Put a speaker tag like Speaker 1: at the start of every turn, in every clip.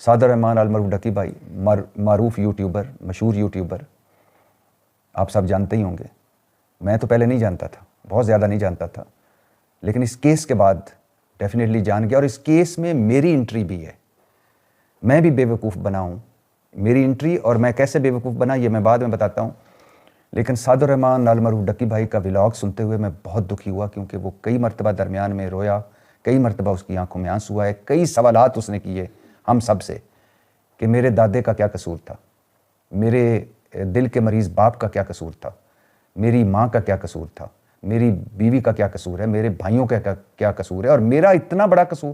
Speaker 1: سعد الرحمان المعروف ڈکی بھائی معروف یوٹیوبر، مشہور یوٹیوبر، آپ سب جانتے ہی ہوں گے. میں تو پہلے نہیں جانتا تھا، بہت زیادہ نہیں جانتا تھا، لیکن اس کیس کے بعد ڈیفینیٹلی جان گیا. اور اس کیس میں میری انٹری بھی ہے. میں بھی بے وقوف بنا ہوں، میری انٹری، اور میں کیسے بے وقوف بنا یہ میں بعد میں بتاتا ہوں. لیکن سعد الرحمان المعروف ڈکی بھائی کا ولاگ سنتے ہوئے میں بہت دکھی ہوا، کیونکہ وہ کئی مرتبہ درمیان میں رویا، کئی مرتبہ اس کی آنکھوں میں آنسو آئے، کئی سوالات اس نے کیے ہم سب سے کہ میرے دادے کا کیا قصور تھا، میرے دل کے مریض باپ کا کیا قصور تھا، میری ماں کا کیا قصور تھا، میری بیوی کا کیا قصور ہے، میرے بھائیوں کا کیا قصور ہے، اور میرا اتنا بڑا قصور.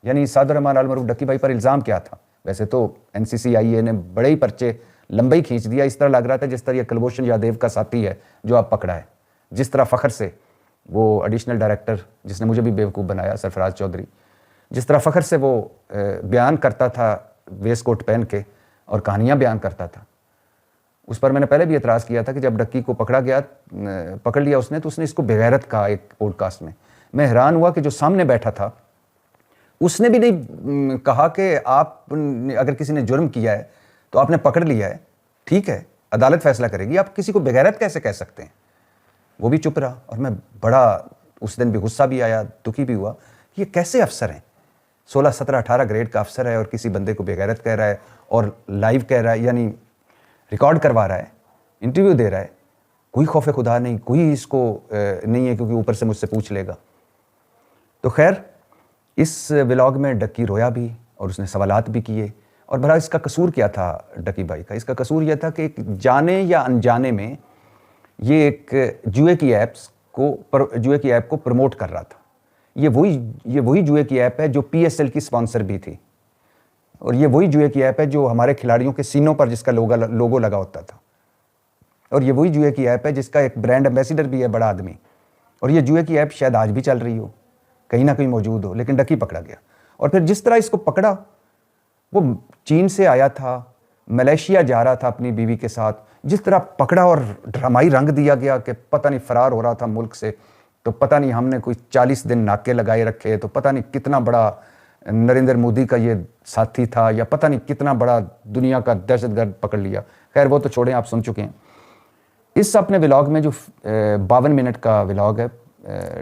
Speaker 1: یعنی سعد الرحمان المعروف ڈکی بھائی پر الزام کیا تھا؟ ویسے تو NCCIA نے بڑے ہی پرچے لمبے ہی کھینچ دیا. اس طرح لگ رہا تھا جس طرح یہ کلبھوشن یادیو کا ساتھی ہے جو اب پکڑا ہے. جس طرح فخر سے وہ ایڈیشنل ڈائریکٹر جس نے مجھے بھی بیوقوف بنایا، سرفراز چودھری، جس طرح فخر سے وہ بیان کرتا تھا ویسٹ کوٹ پہن کے اور کہانیاں بیان کرتا تھا، اس پر میں نے پہلے بھی اعتراض کیا تھا کہ جب ڈکی کو پکڑ لیا اس نے، تو اس نے اس کو بغیرت کہا ایک پوڈ کاسٹ میں. میں حیران ہوا کہ جو سامنے بیٹھا تھا اس نے بھی نہیں کہا کہ آپ اگر کسی نے جرم کیا ہے تو آپ نے پکڑ لیا ہے، ٹھیک ہے عدالت فیصلہ کرے گی، آپ کسی کو بغیرت کیسے کہہ سکتے ہیں؟ وہ بھی چپ رہا. اور میں بڑا اس دن بھی غصہ بھی آیا، دکھی بھی ہوا. یہ کیسے افسر ہیں؟ 16 17 18 گریڈ کا افسر ہے اور کسی بندے کو بغیرت کہہ رہا ہے اور لائیو کہہ رہا ہے، یعنی ریکارڈ کروا رہا ہے، انٹرویو دے رہا ہے. کوئی خوف خدا نہیں، کوئی اس کو نہیں ہے کیونکہ اوپر سے مجھ سے پوچھ لے گا. تو خیر اس ولاگ میں ڈکی رویا بھی اور اس نے سوالات بھی کیے. اور بھلا اس کا قصور کیا تھا ڈکی بھائی کا؟ اس کا قصور یہ تھا کہ ایک جانے یا انجانے میں یہ ایک جوئے کی ایپ کو پروموٹ کر رہا تھا. یہ وہی جوئے کی ایپ ہے جو PSL کی سپانسر بھی تھی، اور یہ وہی جوئے کی ایپ ہے جو ہمارے کھلاڑیوں کے سینوں پر جس کا لوگو لگا ہوتا تھا، اور یہ وہی جوئے کی ایپ ہے جس کا ایک برانڈ ایمبیسیڈر بھی ہے بڑا آدمی. اور یہ جوئے کی ایپ شاید آج بھی چل رہی ہو، کہیں نہ کہیں موجود ہو، لیکن ڈکی پکڑا گیا. اور پھر جس طرح اس کو پکڑا، وہ چین سے آیا تھا، ملیشیا جا رہا تھا اپنی بیوی کے ساتھ، جس طرح پکڑا اور ڈرامائی رنگ دیا گیا کہ پتہ نہیں فرار ہو رہا تھا ملک سے، تو پتہ نہیں ہم نے کوئی 40 دن ناکے لگائے رکھے، تو پتہ نہیں کتنا بڑا نریندر مودی کا یہ ساتھی تھا، یا پتہ نہیں کتنا بڑا دنیا کا دہشت گرد پکڑ لیا. خیر وہ تو چھوڑیں، آپ سن چکے ہیں. اس اپنے ولاگ میں جو 52 منٹ کا ولاگ ہے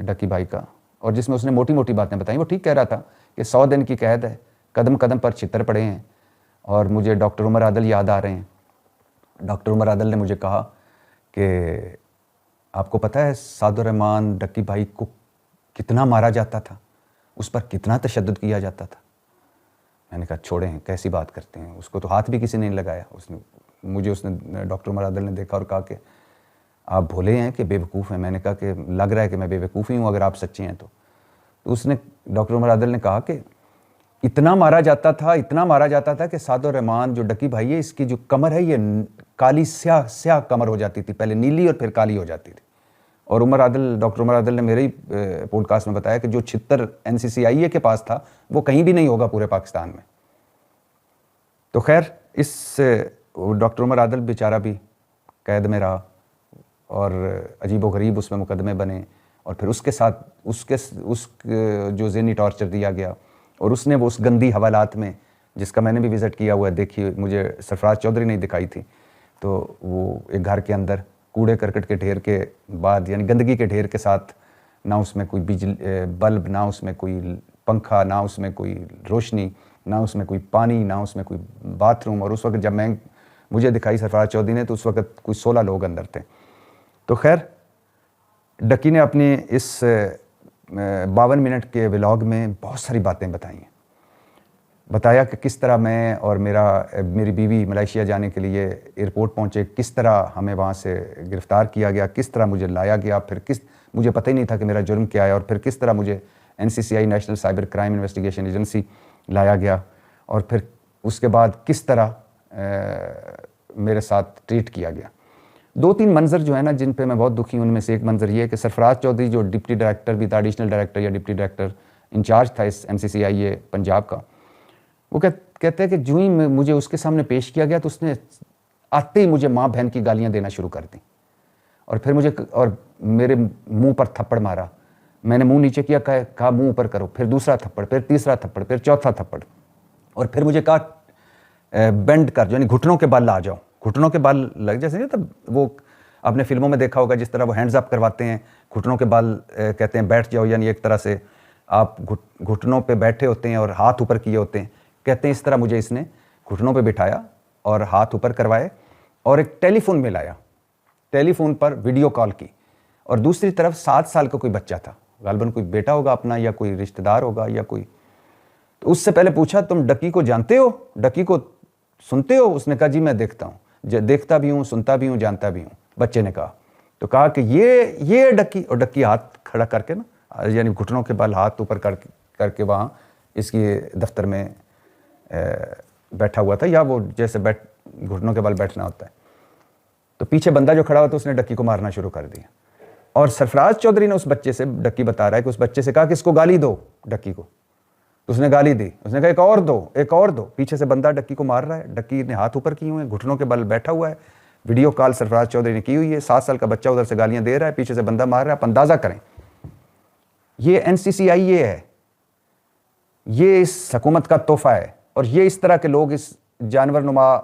Speaker 1: ڈکی بھائی کا، اور جس میں اس نے موٹی موٹی باتیں بتائیں، وہ ٹھیک کہہ رہا تھا کہ 100 دن کی قید ہے، قدم قدم پر چھتر پڑے ہیں. اور مجھے ڈاکٹر عمر عادل یاد آ رہے ہیں. ڈاکٹر عمر عادل نے مجھے کہا کہ آپ کو پتہ ہے سعد الرحمان ڈکی بھائی کو کتنا مارا جاتا تھا، اس پر کتنا تشدد کیا جاتا تھا. میں نے کہا چھوڑیں، کیسی بات کرتے ہیں، اس کو تو ہاتھ بھی کسی نے نہیں لگایا. اس نے ڈاکٹر عمر عادل نے دیکھا اور کہا کہ آپ بھولے ہیں کہ بے وقوف ہیں. میں نے کہا کہ لگ رہا ہے کہ میں بے وقوف ہی ہوں اگر آپ سچے ہیں تو. اس نے ڈاکٹر عمر عادل نے کہا کہ اتنا مارا جاتا تھا کہ سعد الرحمان جو ڈکی بھائی ہے، اس کی جو کمر ہے یہ کالی سیاہ کمر ہو جاتی تھی، پہلے نیلی اور پھر کالی ہو جاتی تھی. اور ڈاکٹر عمر عادل نے میرے ہی پوڈ کاسٹ میں بتایا کہ جو چھتر NCCIA کے پاس تھا وہ کہیں بھی نہیں ہوگا پورے پاکستان میں. تو خیر اس ڈاکٹر عمر عادل بیچارہ بھی قید میں رہا، اور عجیب و غریب اس میں مقدمے بنے، اور پھر اس کے ساتھ اس جو ذہنی ٹارچر دیا گیا، اور اس نے وہ اس گندی حوالات میں، جس کا میں نے بھی وزٹ کیا ہوا ہے، دیکھی مجھے سرفراز چودھری نے دکھائی تھی، تو وہ ایک گھر کے اندر کوڑے کرکٹ کے ڈھیر کے بعد، یعنی گندگی کے ڈھیر کے ساتھ، نہ اس میں کوئی بلب، نہ اس میں کوئی پنکھا، نہ اس میں کوئی روشنی، نہ اس میں کوئی پانی، نہ اس میں کوئی باتھ روم. اور اس وقت جب مجھے دکھائی سرفراز چودھری نے تو اس وقت کوئی 16 لوگ اندر تھے. تو خیر ڈکی نے اپنے اس 52 منٹ کے ولاگ میں بہت ساری باتیں بتایا کہ کس طرح میں اور میری بیوی ملیشیا جانے کے لیے ایئرپورٹ پہنچے، کس طرح ہمیں وہاں سے گرفتار کیا گیا، کس طرح مجھے لایا گیا، پھر مجھے پتہ ہی نہیں تھا کہ میرا جرم کیا ہے، اور پھر کس طرح مجھے NCCI national cyber crime investigation agency لایا گیا، اور پھر اس کے بعد کس طرح میرے ساتھ ٹریٹ کیا گیا. 2-3 منظر جو ہے نا جن پہ میں بہت دکھی ہوں، ان میں سے ایک منظر یہ ہے کہ سرفراز چودھری جو ڈپٹی ڈائریکٹر بھی تھا، ایڈیشنل ڈائریکٹر یا ڈپٹی ڈائریکٹر انچارج تھا اس NCCIA پنجاب کا، وہ کہتے ہیں کہ جو ہی مجھے اس کے سامنے پیش کیا گیا تو اس نے آتے ہی مجھے ماں بہن کی گالیاں دینا شروع کر دیں، اور پھر میرے منہ پر تھپڑ مارا. میں نے منہ نیچے کیا، کہا منہ اوپر کرو، پھر دوسرا تھپڑ، پھر تیسرا تھپڑ، پھر چوتھا تھپڑ. اور پھر مجھے کہا بینڈ کر جو، یعنی گھٹنوں کے بل آ جاؤ، گھٹنوں کے بل لگ جیسے نہیں تب وہ آپ نے فلموں میں دیکھا ہوگا جس طرح وہ ہینڈز اپ کرواتے ہیں، گھٹنوں کے بل کہتے ہیں بیٹھ جاؤ، یعنی ایک طرح سے آپ گھٹنوں پہ بیٹھے ہوتے ہیں اور ہاتھ اوپر کیے ہوتے ہیں، کہتے ہیں اس طرح مجھے اس نے گھٹنوں پہ بٹھایا اور ہاتھ اوپر کروائے اور ایک ٹیلی فون میں لایا، ٹیلی فون پر ویڈیو کال کی، اور دوسری طرف 7 سال کا کوئی بچہ تھا، غالباً کوئی بیٹا ہوگا اپنا یا کوئی رشتہ دار ہوگا یا کوئی، تو اس سے پہلے پوچھا تم ڈکی کو جانتے ہو، ڈکی کو سنتے ہو؟ اس نے کہا جی میں دیکھتا ہوں، دیکھتا بھی ہوں، سنتا بھی ہوں، جانتا بھی ہوں، بچے نے کہا، تو کہا کہ یہ ڈکی، اور ڈکی ہاتھ کھڑا کر کے نا، یعنی گھٹنوں کے بل ہاتھ اوپر کر کے وہاں اس کی دفتر میں بیٹھا ہوا تھا، یا وہ جیسے گھٹنوں کے بل بیٹھنا ہوتا ہے، تو پیچھے بندہ جو کھڑا ہوا تھا اس نے ڈکی کو مارنا شروع کر دیا، اور سرفراز چودھری نے اس بچے سے، ڈکی بتا رہا ہے کہ اس بچے سے کہا کہ اس کو گالی دو ڈکی کو، تو اس نے گالی دی، اس نے کہا ایک اور دو، ایک اور دو، پیچھے سے بندہ ڈکی کو مار رہا ہے، ڈکی نے ہاتھ اوپر کیے ہوئے ہیں، گھٹنوں کے بل بیٹھا ہوا ہے، ویڈیو کال سرفراز چودھری نے کی ہوئی ہے، 7 سال کا بچہ ادھر سے گالیاں دے رہا ہے، پیچھے سے بندہ مار رہا ہے، آپ اندازہ کریں یہ NCCIA ہے، یہ اس حکومت کا تحفہ ہے، اور یہ اس طرح کے لوگ، اس جانور نما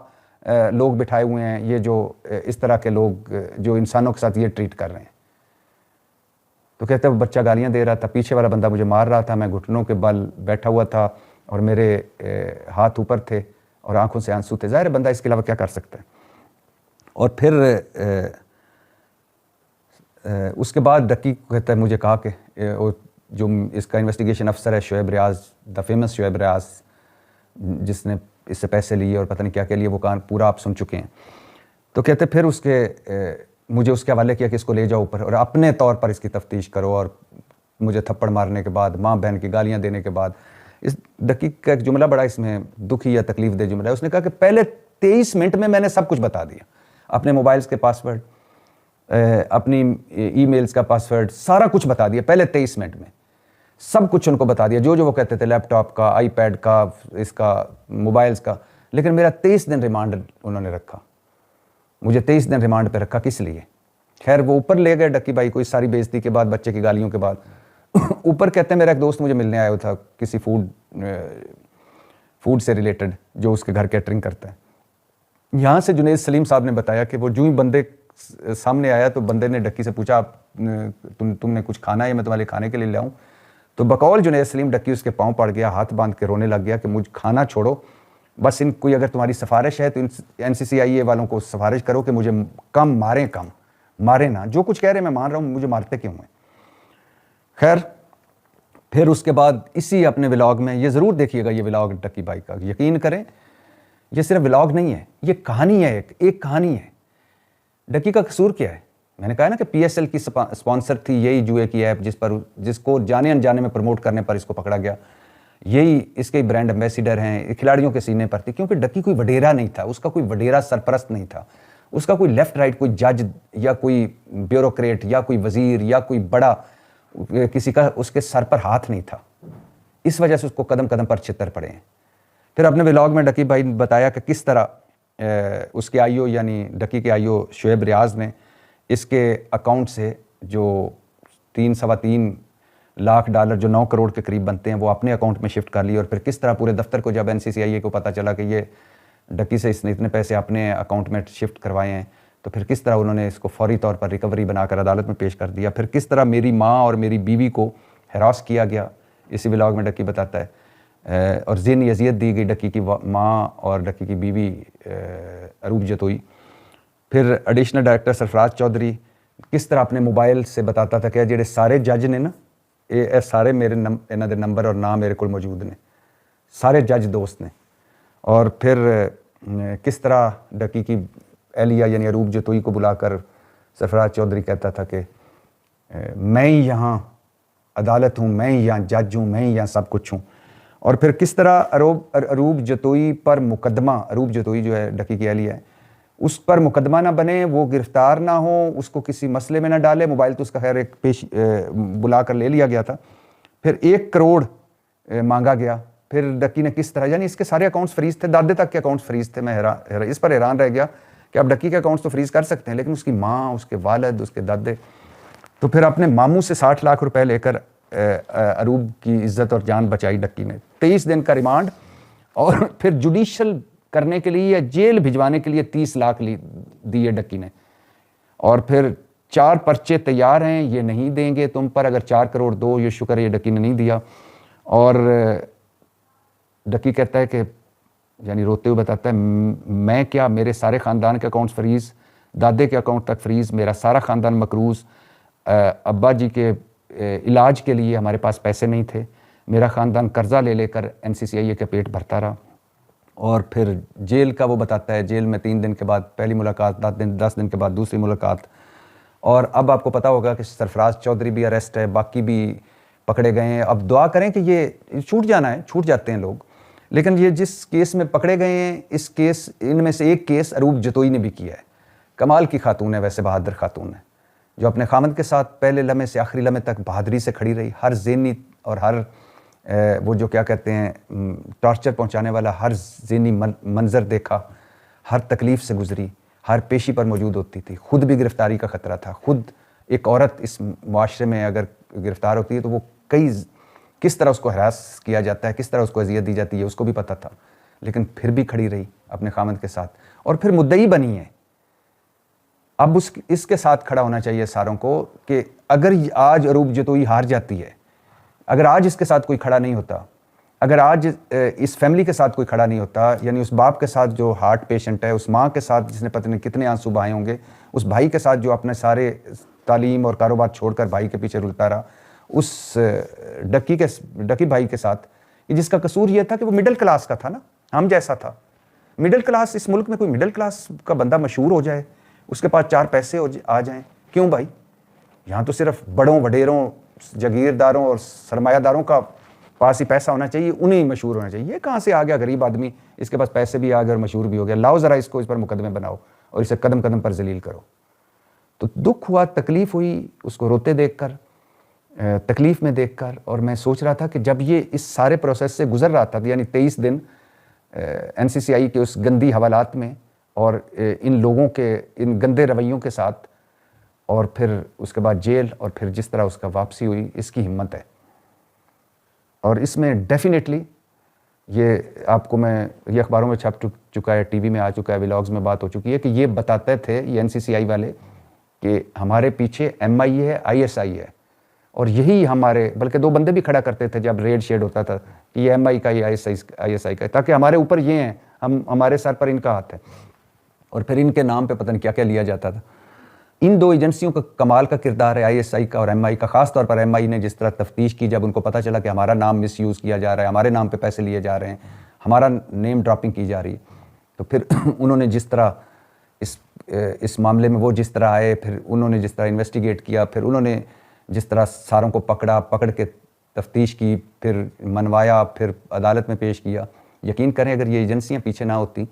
Speaker 1: لوگ بٹھائے ہوئے ہیں، یہ جو اس طرح کے لوگ جو انسانوں کے ساتھ یہ ٹریٹ کر رہے ہیں۔ تو کہتے ہیں وہ بچہ گالیاں دے رہا تھا، پیچھے والا بندہ مجھے مار رہا تھا، میں گھٹنوں کے بل بیٹھا ہوا تھا اور میرے ہاتھ اوپر تھے اور آنکھوں سے آنسو تھے، ظاہر ہے بندہ اس کے علاوہ کیا کر سکتا ہے۔ اور پھر اس کے بعد ڈکی کہتا ہے مجھے کہا کہ جو اس کا انویسٹیگیشن افسر ہے شعیب ریاض، دا فیمس شعیب ریاض، جس نے اس سے پیسے لیے اور پتہ نہیں کیا لیے، وہ کہاں پورا آپ سن چکے ہیں، تو کہتے پھر اس کے مجھے اس کے حوالے کیا کہ اس کو لے جاؤ اوپر اور اپنے طور پر اس کی تفتیش کرو، اور مجھے تھپڑ مارنے کے بعد، ماں بہن کی گالیاں دینے کے بعد، اس ڈکی کا ایک جملہ بڑا اس میں دکھی یا تکلیف دہ جملہ ہے، اس نے کہا کہ پہلے 23 منٹ میں نے سب کچھ بتا دیا، اپنے موبائلز کے پاسورڈ، اپنی ای میلز کا پاسورڈ، سارا کچھ بتا دیا پہلے 23 منٹ میں، سب کچھ ان کو بتا دیا، جو وہ کہتے تھے، لیپ ٹاپ کا، آئی پیڈ کا، اس کا، موبائلز کا، لیکن میرا 23 دن ریمانڈ انہوں نے رکھا، مجھے 23 دن ریمانڈ پہ رکھا، کس لیے؟ خیر وہ اوپر لے گئے ڈکی بھائی کو، اس ساری بے عزتی کے بعد، بچے کی گالیوں کے بعد، اوپر کہتے ہیں میرا ایک دوست مجھے ملنے آیا ہوا تھا کسی فوڈ سے ریلیٹڈ، جو اس کے گھر کیٹرنگ کرتا ہے، یہاں سے جنید سلیم صاحب نے بتایا کہ وہ جو ہی بندے سامنے آیا تو بندے نے ڈکی سے پوچھا تم نے کچھ کھانا ہے، میں تمہارے کھانے کے لیے لاؤں؟ تو بقول جنید سلیم ڈکی اس کے پاؤں پڑ گیا، ہاتھ باندھ کے رونے لگ گیا کہ مجھ کھانا چھوڑو، بس ان کوئی اگر تمہاری سفارش ہے تو NCCIA والوں کو سفارش کرو کہ مجھے کم مارے نہ، جو کچھ کہہ رہے میں مان رہا ہوں، مجھے مارتے کیوں ہیں؟ خیر پھر اس کے بعد اسی اپنے ولاگ میں، یہ ضرور دیکھیے گا یہ ولاگ ڈکی بھائی کا، یقین کریں یہ صرف ولاگ نہیں ہے، یہ کہانی ہے، ایک کہانی ہے۔ ڈکی کا قصور کیا ہے؟ میں نے کہا نا کہ PSL کی سپانسر تھی یہی جوئے کی ایپ، جس کو جانے انجانے میں پروموٹ کرنے پر اس کو پکڑا گیا، یہی اس کے برانڈ ایمبیسیڈر ہیں، کھلاڑیوں کے سینے پر تھی، کیونکہ ڈکی کوئی وڈیرا نہیں تھا، اس کا کوئی وڈیرا سرپرست نہیں تھا، اس کا کوئی لیفٹ رائٹ کوئی جج یا کوئی بیوروکریٹ یا کوئی وزیر یا کوئی بڑا کسی کا اس کے سر پر ہاتھ نہیں تھا، اس وجہ سے اس کو قدم قدم پر چھتر پڑے ہیں۔ پھر اپنے ولاگ میں ڈکی بھائی نے بتایا کہ کس طرح اس کے آئیو یعنی ڈکی کے آئیو شعیب ریاض نے اس کے اکاؤنٹ سے جو 3.25 لاکھ ڈالر جو 9 کروڑ کے قریب بنتے ہیں وہ اپنے اکاؤنٹ میں شفٹ کر لی، اور پھر کس طرح پورے دفتر کو جب NCCIA کو پتہ چلا کہ یہ ڈکی سے اس نے اتنے پیسے اپنے اکاؤنٹ میں شفٹ کروائے ہیں، تو پھر کس طرح انہوں نے اس کو فوری طور پر ریکوری بنا کر عدالت میں پیش کر دیا، پھر کس طرح میری ماں اور میری بیوی کو ہراس کیا گیا، اسی ولاگ میں ڈکی بتاتا ہے، اور ذہنی اذیت دی گئی ڈکی کی ماں اور ڈکی کی بیوی اروب جتوئی۔ پھر ایڈیشنل ڈائریکٹر سرفراز چودھری کس طرح اپنے موبائل سے بتاتا تھا کہ جڑے سارے جج نے نا، یہ سارے میرے انہاں دے نمبر اور نام میرے کول موجود نے، سارے جج دوست نے۔ اور پھر کس طرح ڈکی کی اہلیہ یعنی اروب جتوئی کو بلا کر سرفراز چودھری کہتا تھا کہ میں ہی یہاں عدالت ہوں، میں ہی یہاں جج ہوں، میں ہی یہاں سب کچھ ہوں۔ اور پھر کس طرح اروب جتوئی پر مقدمہ، اروب جتوئی جو ہے ڈکی کی اہلیہ ہے، اس پر مقدمہ نہ بنے، وہ گرفتار نہ ہو، اس کو کسی مسئلے میں نہ ڈالے، موبائل تو اس کا خیر ایک بلا کر لے لیا گیا تھا، پھر 1 کروڑ مانگا گیا، پھر ڈکی نے کس طرح، یعنی اس کے سارے اکاؤنٹس فریز تھے، دادے تک کے اکاؤنٹس فریز تھے۔ میں اس پر حیران رہ گیا کہ اب ڈکی کے اکاؤنٹس تو فریز کر سکتے ہیں، لیکن اس کی ماں، اس کے والد، اس کے دادے، تو پھر اپنے ماموں سے 60 لاکھ روپے لے کر اروب کی عزت اور جان بچائی ڈکی نے۔ 23 دن کا ریمانڈ اور پھر جوڈیشل کرنے کے لیے یا جیل بھجوانے کے لیے 30 لاکھ دیے ڈکی نے, اور پھر 4 پرچے تیار ہیں, یہ نہیں دیں گے تم پر, اگر 4 کروڑ دو, یہ شکر ہے یہ ڈکی نے نہیں دیا. اور ڈکی کہتا ہے کہ یعنی روتے ہوئے بتاتا ہے میں کیا, میرے سارے خاندان کے اکاؤنٹس فریز, دادے کے اکاؤنٹ تک فریز, میرا سارا خاندان مقروض, ابا جی کے علاج کے لیے ہمارے پاس پیسے نہیں تھے, میرا خاندان قرضہ لے لے کر NCCIA کے پیٹ بھرتا رہا. اور پھر جیل کا وہ بتاتا ہے, جیل میں 3 دن کے بعد پہلی ملاقات, 10 دن کے بعد دوسری ملاقات. اور اب آپ کو پتا ہوگا کہ سرفراز چودھری بھی اریسٹ ہے, باقی بھی پکڑے گئے ہیں. اب دعا کریں کہ یہ چھوٹ جانا ہے, چھوٹ جاتے ہیں لوگ. لیکن یہ جس کیس میں پکڑے گئے ہیں, اس کیس, ان میں سے ایک کیس اروپ جتوئی نے بھی کیا ہے. کمال کی خاتون ہے, ویسے بہادر خاتون ہے, جو اپنے خامد کے ساتھ پہلے لمحے سے آخری لمحے تک بہادری سے کھڑی رہی. ہر ذہنی اور ہر وہ جو کیا کہتے ہیں ٹارچر پہنچانے والا ہر ذہنی منظر دیکھا, ہر تکلیف سے گزری, ہر پیشی پر موجود ہوتی تھی. خود بھی گرفتاری کا خطرہ تھا. خود ایک عورت اس معاشرے میں اگر گرفتار ہوتی ہے تو وہ کس طرح اس کو ہراس کیا جاتا ہے, کس طرح اس کو اذیت دی جاتی ہے, اس کو بھی پتہ تھا. لیکن پھر بھی کھڑی رہی اپنے خامد کے ساتھ, اور پھر مدعی بنی ہے. اب اس کے ساتھ کھڑا ہونا چاہیے ساروں کو کہ اگر آج اروپ جتوئی ہار جاتی ہے, اگر آج اس کے ساتھ کوئی کھڑا نہیں ہوتا, اگر آج اس فیملی کے ساتھ کوئی کھڑا نہیں ہوتا, یعنی اس باپ کے ساتھ جو ہارٹ پیشنٹ ہے, اس ماں کے ساتھ جس نے پتہ نہیں کتنے آنسو بہائے ہوں گے, اس بھائی کے ساتھ جو اپنے سارے تعلیم اور کاروبار چھوڑ کر بھائی کے پیچھے رلتا رہا, اس ڈکی بھائی کے ساتھ, جس کا قصور یہ تھا کہ وہ مڈل کلاس کا تھا نا, ہم جیسا تھا. مڈل کلاس, اس ملک میں کوئی مڈل کلاس کا بندہ مشہور ہو جائے, اس کے پاس 4 پیسے آ جائیں, کیوں بھائی؟ یہاں تو صرف بڑوں وڈیروں جاگیرداروں اور سرمایہ داروں کا پاس ہی پیسہ ہونا چاہیے, انہیں مشہور ہونا چاہیے. یہ کہاں سے آ گیا غریب آدمی, اس کے پاس پیسے بھی آ گئے اور مشہور بھی ہو گیا, لاؤ ذرا اس کو, اس پر مقدمے بناؤ اور اسے قدم قدم پر ذلیل کرو. تو دکھ ہوا, تکلیف ہوئی اس کو روتے دیکھ کر, تکلیف میں دیکھ کر. اور میں سوچ رہا تھا کہ جب یہ اس سارے پروسیس سے گزر رہا تھا, یعنی 23 دن NCCI کے اس گندی حوالات میں اور ان لوگوں کے ان گندے رویوں کے ساتھ, اور پھر اس کے بعد جیل, اور پھر جس طرح اس کا واپسی ہوئی, اس کی ہمت ہے. اور اس میں ڈیفینیٹلی یہ آپ کو میں, یہ اخباروں میں چھپ چکا ہے, ٹی وی میں آ چکا ہے, ولاگز میں بات ہو چکی ہے کہ یہ بتاتے تھے یہ NCCI والے کہ ہمارے پیچھے MI ہے, ISI ہے, اور یہی ہمارے, بلکہ 2 بندے بھی کھڑا کرتے تھے جب ریڈ شیڈ ہوتا تھا کہ یہ MI کا, یہ ISI کا, تاکہ ہمارے اوپر یہ ہیں, ہمارے سر پر ان کا ہاتھ ہے. اور پھر ان کے نام پہ پتہ نہیں کیا کیا لیا جاتا تھا. ان 2 ایجنسیوں کا کمال کا کردار ہے, ISI کا اور MI کا. خاص طور پر MI نے جس طرح تفتیش کی, جب ان کو پتہ چلا کہ ہمارا نام مس یوز کیا جا رہا ہے, ہمارے نام پہ پیسے لیے جا رہے ہیں, ہمارا نیم ڈراپنگ کی جا رہی ہے, تو پھر انہوں نے جس طرح اس معاملے میں وہ جس طرح آئے, پھر انہوں نے جس طرح انویسٹیگیٹ کیا, پھر انہوں نے جس طرح ساروں کو پکڑ کے تفتیش کی, پھر منوایا, پھر عدالت میں پیش کیا. یقین کریں اگر یہ ایجنسیاں پیچھے نہ ہوتی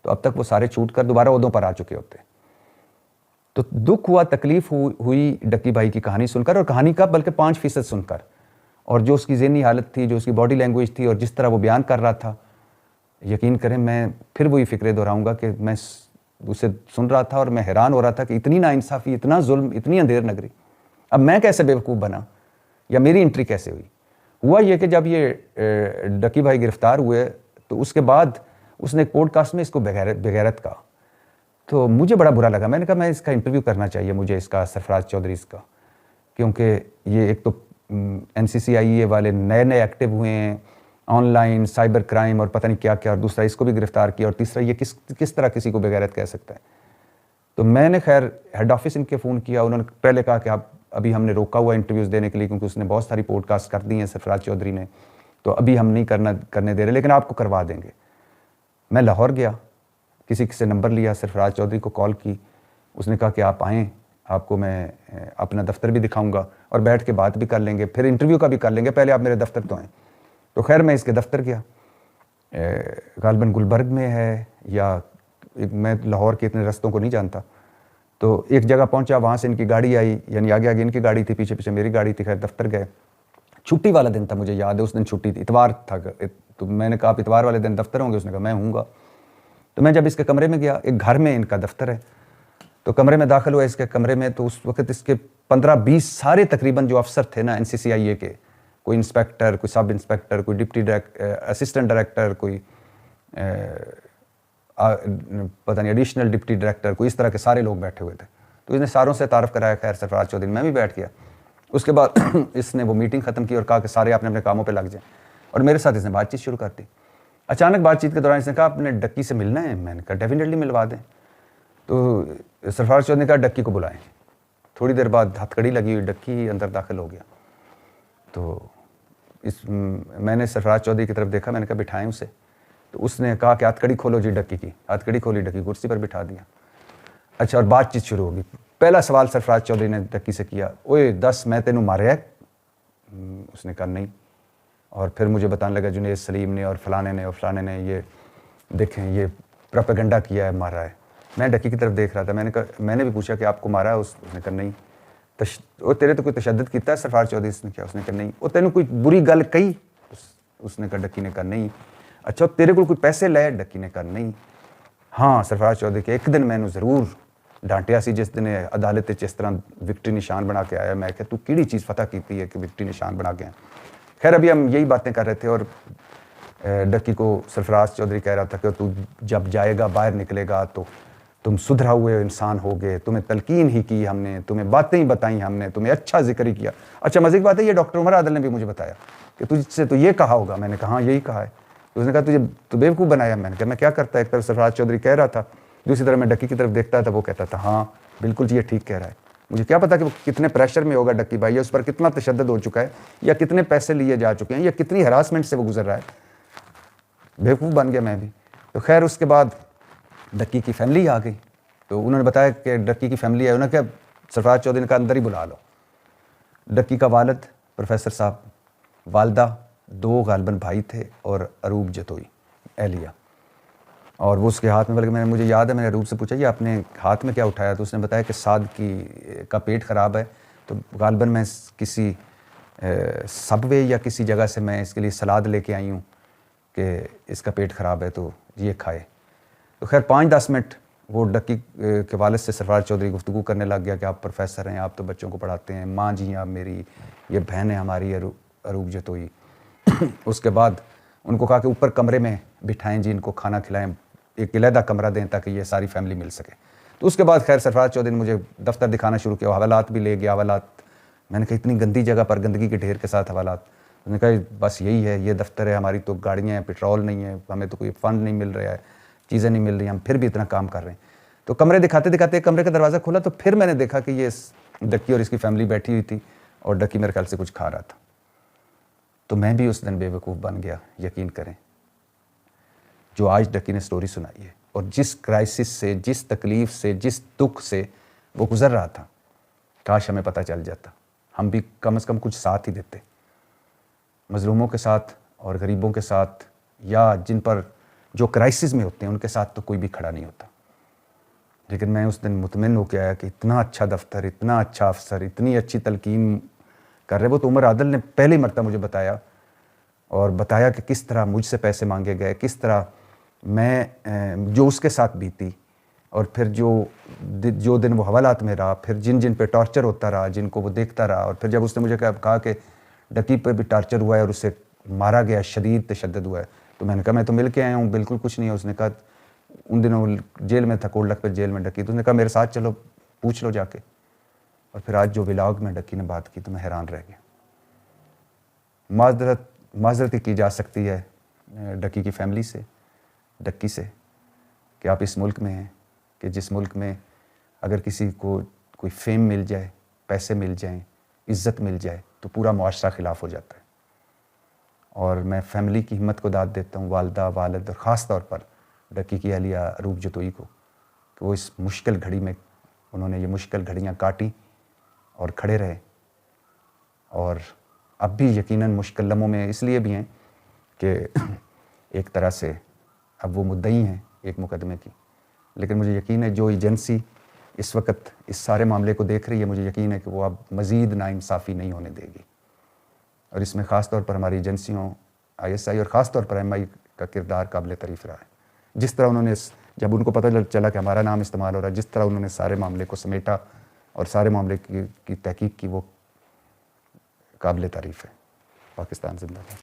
Speaker 1: تو اب تک وہ سارے چھوٹ کر دوبارہ عہدوں پر آ چکے ہوتے. تو دکھ ہوا, تکلیف ہوئی ڈکی بھائی کی کہانی سن کر, اور کہانی کا بلکہ 5% سن کر, اور جو اس کی ذہنی حالت تھی, جو اس کی باڈی لینگویج تھی, اور جس طرح وہ بیان کر رہا تھا. یقین کریں میں پھر وہی فکرے دہراؤں گا کہ میں اسے سن رہا تھا اور میں حیران ہو رہا تھا کہ اتنی ناانصافی, اتنا ظلم, اتنی اندھیر نگری. اب میں کیسے بیوقوف بنا, یا میری انٹری کیسے ہوئی؟ ہوا یہ کہ جب یہ ڈکی بھائی گرفتار ہوئے تو اس کے بعد اس نے ایک پوڈ کاسٹ میں اس کو بغیرت کہا. تو مجھے بڑا برا لگا. میں نے کہا میں اس کا انٹرویو کرنا چاہیے مجھے, اس کا, سرفراز چودھری اس کا, کیونکہ یہ ایک تو NCCI والے نئے ایکٹیو ہوئے ہیں, آن لائن سائبر کرائم اور پتہ نہیں کیا کیا, اور دوسرا اس کو بھی گرفتار کیا, اور تیسرا یہ کس طرح کسی کو بغیرت کہہ سکتا ہے. تو میں نے خیر ہیڈ آفس ان کے فون کیا. انہوں نے پہلے کہا کہ ابھی ہم نے روکا ہوا انٹرویوز دینے کے لیے, کیونکہ اس نے بہت ساری پوڈ کاسٹ کر دی ہیں سرفراز چودھری نے, تو ابھی ہم نہیں کرنے دے رہے, لیکن آپ کو کروا دیں گے. میں لاہور گیا, کسی سے نمبر لیا, سرفراز چودھری کو کال کی. اس نے کہا کہ آپ آئیں, آپ کو میں اپنا دفتر بھی دکھاؤں گا اور بیٹھ کے بات بھی کر لیں گے, پھر انٹرویو کا بھی کر لیں گے, پہلے آپ میرے دفتر تو آئیں. تو خیر میں اس کے دفتر گیا, غالباً گلبرگ میں ہے, یا میں لاہور کے اتنے رستوں کو نہیں جانتا. تو ایک جگہ پہنچا, وہاں سے ان کی گاڑی آئی, یعنی آگے ان کی گاڑی تھی, پیچھے پیچھے میری گاڑی تھی. خیر دفتر گئے, چھٹی والا دن تھا, مجھے یاد ہے اس دن چھٹی تھی, اتوار تھا. تو میں نے کہا آپ اتوار والے دن دفتر ہوں گے؟ اس نے کہا میں ہوں گا. تو میں جب اس کے کمرے میں گیا, ایک گھر میں ان کا دفتر ہے, تو کمرے میں داخل ہوا اس کے کمرے میں, تو اس وقت اس کے 15-20 سارے تقریباً جو افسر تھے نا NCCI کے, کوئی انسپیکٹر, کوئی سب انسپیکٹر, کوئی ڈپٹی اسسٹنٹ ڈائریکٹر, کوئی پتہ نہیں ایڈیشنل ڈپٹی ڈائریکٹر، کوئی اس طرح کے سارے لوگ بیٹھے ہوئے تھے. تو اس نے ساروں سے تعارف کرایا. خیر سرفراز چودھری، میں بھی بیٹھ گیا. اس کے بعد اس نے وہ میٹنگ ختم کی اور کہا کہ سارے اپنے اپنے کاموں پہ لگ جائیں، اور میرے ساتھ اس نے بات چیت شروع کر دی. اچانک بات چیت کے دوران اس نے کہا اپنے ڈکی سے ملنا ہے. میں نے کہا ڈیفینیٹلی ملوا دیں. تو سرفراز چودھری نے کہا ڈکی کو بلائیں. تھوڑی دیر بعد ہتھ کڑی لگی ہوئی، ڈکی اندر داخل ہو گیا. تو میں نے سرفراز چودھری کی طرف دیکھا، میں نے کہا بٹھائیں اسے. تو اس نے کہا کہ ہتھ کڑی کھولو جی ڈکی کی. ہتھ کڑی کھولی، ڈکی کرسی پر بٹھا دیا. اچھا، اور بات چیت شروع ہوگی. پہلا سوال سرفراز چودھری نے ڈکی سے کیا، اوئے دس میں تینوں ماریا ہے؟ اس نے کہا نہیں. اور پھر مجھے بتانے لگا جنید سلیم نے اور فلانے نے اور فلانے نے یہ دیکھیں یہ پروپیگنڈا کیا ہے، مارا ہے. میں ڈکی کی طرف دیکھ رہا تھا. میں نے بھی پوچھا کہ آپ کو مارا ہے؟ اس نے کہا نہیں. اور تیرے تو کوئی تشدد کیتا ہے سرفراز چودھری؟ اس نے کیا؟ اس نے کہا نہیں. اور تینوں کوئی بری گل کہی؟ اس نے کہا، ڈکی نے کہا نہیں. اچھا، تیرے کو کوئی پیسے لے؟ ڈکی نے کہا نہیں. ہاں سرفراز چودھری کے ایک دن میں نے ضرور ڈانٹیا سی جس دن عدالت اس طرح وکٹری نشان بنا کے آیا. میں کہ تو کیڑی چیز فتح کیتی ہے کہ وکٹری نشان بنا کے آئے. خیر ابھی ہم یہی باتیں کر رہے تھے اور ڈکی کو سرفراز چودھری کہہ رہا تھا کہ تو جب جائے گا باہر نکلے گا تو تم سدھرا ہوئے انسان ہوگے، تمہیں تلقین ہی کی ہم نے، تمہیں باتیں ہی بتائیں ہم نے، تمہیں اچھا ذکر ہی کیا. اچھا مزے کی بات ہے یہ ڈاکٹر عمر عادل نے بھی مجھے بتایا کہ تجھ سے تو یہ کہا ہوگا. میں نے کہا ہاں یہی کہا ہے. تو اس نے کہا تجھے تو بیوقوف بنایا. میں نے کہا میں کیا کرتا ہے؟ ایک طرف سرفراز چودھری کہہ رہا تھا، دوسری طرف میں ڈکی کی طرف دیکھتا تھا، وہ کہتا تھا ہاں بالکل جی یہ ٹھیک کہہ رہا ہے. مجھے کیا پتا کہ وہ کتنے پریشر میں ہوگا ڈکی بھائی، یا اس پر کتنا تشدد ہو چکا ہے، یا کتنے پیسے لیے جا چکے ہیں، یا کتنی ہراسمنٹ سے وہ گزر رہا ہے. بیوقوف بن گیا میں بھی. تو خیر اس کے بعد ڈکی کی فیملی آ گئی. تو انہوں نے بتایا کہ ڈکی کی فیملی ہے. انہوں نے کہا سرفراز چودھری نے کہا اندر ہی بلا لو. ڈکی کا والد پروفیسر صاحب، والدہ، دو غالباً بھائی تھے اور اروب جتوئی اہلیہ. اور وہ اس کے ہاتھ میں، بلکہ مجھے یاد ہے میں نے اروب سے پوچھا یہ آپ نے ہاتھ میں کیا اٹھایا؟ تو اس نے بتایا کہ سعد کا پیٹ خراب ہے، تو غالباً میں کسی سب وے یا کسی جگہ سے میں اس کے لیے سلاد لے کے آئی ہوں کہ اس کا پیٹ خراب ہے تو یہ کھائے. تو خیر 5-10 منٹ وہ ڈکی کے والد سے سرفراز چودھری گفتگو کرنے لگ گیا کہ آپ پروفیسر ہیں، آپ تو بچوں کو پڑھاتے ہیں، ماں جی آپ میری، یہ بہن ہے ہماری اروب جتوئی. اس کے بعد ان کو کہا کہ اوپر کمرے میں بٹھائیں جی، ان کو کھانا کھلائیں، ایک علیحدہ کمرہ دیں تاکہ یہ ساری فیملی مل سکے. تو اس کے بعد خیر سرفراز چودھری نے مجھے دفتر دکھانا شروع کیا، حوالات بھی لے گیا. حوالات میں نے کہا اتنی گندی جگہ پر گندگی کے ڈھیر کے ساتھ حوالات. انہوں نے کہا بس یہی ہے، یہ دفتر ہے، ہماری تو گاڑیاں ہیں، پیٹرول نہیں ہے، ہمیں تو کوئی فنڈ نہیں مل رہا ہے، چیزیں نہیں مل رہی، ہم پھر بھی اتنا کام کر رہے ہیں. تو کمرے دکھاتے دکھاتے ایک کمرے کا دروازہ کھولا تو پھر میں نے دیکھا کہ یہ ڈکی اور اس کی فیملی بیٹھی ہوئی تھی اور ڈکی میرے خیال سے کچھ کھا رہا تھا. تو میں بھی اس دن بے وقوف بن گیا. یقین کریں جو آج ڈکی نے سٹوری سنائی ہے اور جس کرائسس سے، جس تکلیف سے، جس دکھ سے وہ گزر رہا تھا، کاش ہمیں پتہ چل جاتا، ہم بھی کم از کم کچھ ساتھ ہی دیتے. مظلوموں کے ساتھ اور غریبوں کے ساتھ، یا جن پر جو کرائسس میں ہوتے ہیں ان کے ساتھ تو کوئی بھی کھڑا نہیں ہوتا. لیکن میں اس دن مطمئن ہو کے آیا کہ اتنا اچھا دفتر، اتنا اچھا افسر، اتنی اچھی تلقین کر رہے. وہ تو عمر عادل نے پہلی مرتبہ مجھے بتایا اور بتایا کہ کس طرح مجھ سے پیسے مانگے گئے، کس طرح میں جو اس کے ساتھ بیتی، اور پھر جو دن وہ حوالات میں رہا، پھر جن پہ ٹارچر ہوتا رہا، جن کو وہ دیکھتا رہا. اور پھر جب اس نے مجھے کہا کہ ڈکی پہ بھی ٹارچر ہوا ہے اور اسے مارا گیا، شدید تشدد ہوا ہے، تو میں نے کہا میں تو مل کے آیا ہوں، بالکل کچھ نہیں ہے. اس نے کہا ان دنوں جیل میں تھا، کولڈ لکھ پہ جیل میں ڈکی. تو اس نے کہا میرے ساتھ چلو پوچھ لو جا کے. اور پھر آج جو ولاگ میں ڈکی نے بات کی تو میں حیران رہ گیا. معذرت کی جا سکتی ہے ڈکی کی فیملی سے، ڈکی سے، کہ آپ اس ملک میں ہیں کہ جس ملک میں اگر کسی کو کوئی فیم مل جائے، پیسے مل جائیں، عزت مل جائے تو پورا معاشرہ خلاف ہو جاتا ہے. اور میں فیملی کی ہمت کو داد دیتا ہوں، والدہ، والد، اور خاص طور پر ڈکی کی اہلیہ اروب جتوئی کو، کہ وہ اس مشکل گھڑی میں انہوں نے یہ مشکل گھڑیاں کاٹی اور کھڑے رہے. اور اب بھی یقیناً مشکل لمحوں میں اس لیے بھی ہیں کہ ایک طرح سے اب وہ مدعی ہیں ایک مقدمے کی. لیکن مجھے یقین ہے جو ایجنسی اس وقت اس سارے معاملے کو دیکھ رہی ہے، مجھے یقین ہے کہ وہ اب مزید ناانصافی نہیں ہونے دے گی. اور اس میں خاص طور پر ہماری ایجنسیوں، ISI اور خاص طور پر MI کا کردار قابل تعریف رہا ہے. جس طرح انہوں نے جب ان کو پتہ چلا کہ ہمارا نام استعمال ہو رہا ہے، جس طرح انہوں نے سارے معاملے کو سمیٹا اور سارے معاملے کی تحقیق کی، وہ قابل تعریف ہے. پاکستان زندہ باد.